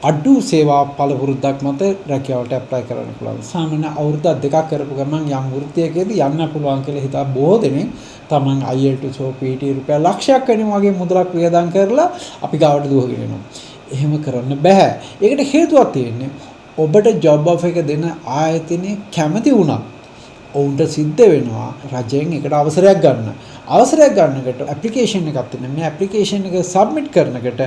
අඩු සේවා පළපුරුද්දක් මත රැකියාවට ඇප්ලයි කරන්න පුළුවන්. සාමාන්‍ය අවුරුද්දක් දෙකක් කරපු ගමන් යම් වෘත්තියකදී යන්න පුළුවන් කියලා හිතා බොහෝ දෙනෙක් තමන් IELTS PT රුපියල් ලක්ෂයක් වෙන වගේ මුදලක් වියදම් කරලා අපි ගාවට දුවගෙන එනවා. එහෙම කරන්න බෑ. ඒකට හේතුවක් තියෙන්නේ ඔබට ජොබ් ඔෆර් එක දෙන ආයතනයේ කැමති වුණා. ඔවුන්ට සිද්ධ වෙනවා රජයෙන් එකට අවසරයක් ගන්න. අවසරයක් ගන්නකොට ඇප්ලිකේෂන් එකක් තියෙනවා. මේ ඇප්ලිකේෂන් එක සබ්මිට් කරනකොට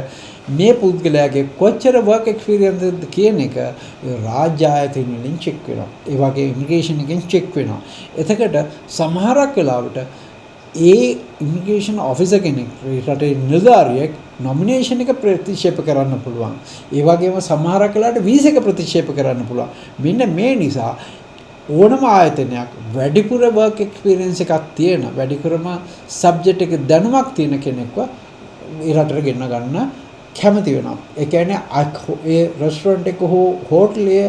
මේ පුද්ගලයාගේ කොච්චර වර්ක් එක්ස්පීරියන්ස් එකද කියන එක රාජ්‍ය ආයතන වලින් චෙක් වෙනවා. ඒ වගේ ඉමිග්‍රේෂන් එකෙන් චෙක් වෙනවා. එතකොට සමහරක් වෙලාවට ඒ ඉමිග්‍රේෂන් ඔෆිසර් කෙනෙක් රටේ නිලධාරියෙක් නොමිනේෂන් එක ප්‍රතික්ෂේප කරන්න පුළුවන්. ඒ වගේම සමහරක් වෙලාවට වීසා එක ප්‍රතික්ෂේප කරන්න පුළුවන්. මෙන්න මේ නිසා ඕනම ආයතනයක් වැඩිපුර වර්ක් එක්ස්පීරියන්ස් එකක් තියෙන වැඩිපුරම සබ්ජෙක්ට් එක දැනුමක් තියෙන කෙනෙක්ව ඒ රටට ගෙන්න ගන්න කැමති වෙනවා. ඒ කියන්නේ ඒ රෙස්ටොරන්ට් එක හෝ හෝටලයේ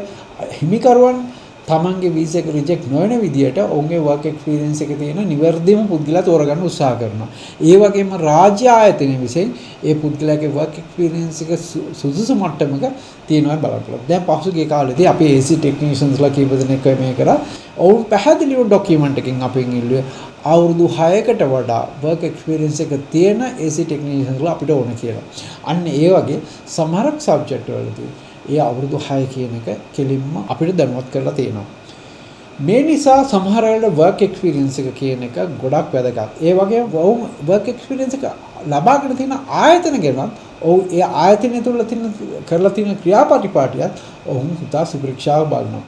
හිමිකරුවන් තමන්ගේ වීසා එක රිජෙක්ට් නොවන විදියට ඔවුන්ගේ වර්ක් එක්ස්පීරියන්ස් එක තියෙන නිවැරදිම පුද්ගලයා තෝරගන්න උත්සාහ කරනවා. ඒ වගේම රාජ්‍ය ආයතන විසින් ඒ පුද්ගලයාගේ වර්ක් එක්ස්පීරියන්ස් එක සුදුසු මට්ටමක තියෙනවා බලන්න. දැන් පසුගිය කාලේදී අපි AC ටෙක්නීෂියන්ස්ලා කීප දෙනෙක් මේ කරා ඔවුන් පැහැදිලිව ඩොකියුමන්ට් එකකින් අපෙන් ඉල්ලුවේ අවුරුදු 6කට වඩා වර්ක් එක්ස්පීරියන්ස් එක තියෙන AC ටෙක්නීෂියන්ස්ලා අපිට ඕන කියලා. අන්න ඒ වගේ සමහරක් සබ්ජෙක්ට් වලදී ඒ අවුරුදු 6 කියන එක කෙලින්ම අපිට දැනුවත් කරලා තියෙනවා. මේ නිසා සමහර වෙලාවට වර්ක් එක්ස්පීරියන්ස් එක කියන එක ගොඩක් වැදගත්. ඒ වගේම වර්ක් එක්ස්පීරියන්ස් එක ලබාගෙන තියෙන ආයතන ගැන ඔව් ඒ ආයතනය තුළ කරලා තියෙන ක්‍රියාපටිපාටියත් ඔවුන් හිතා සුපරීක්ෂාව බලනවා.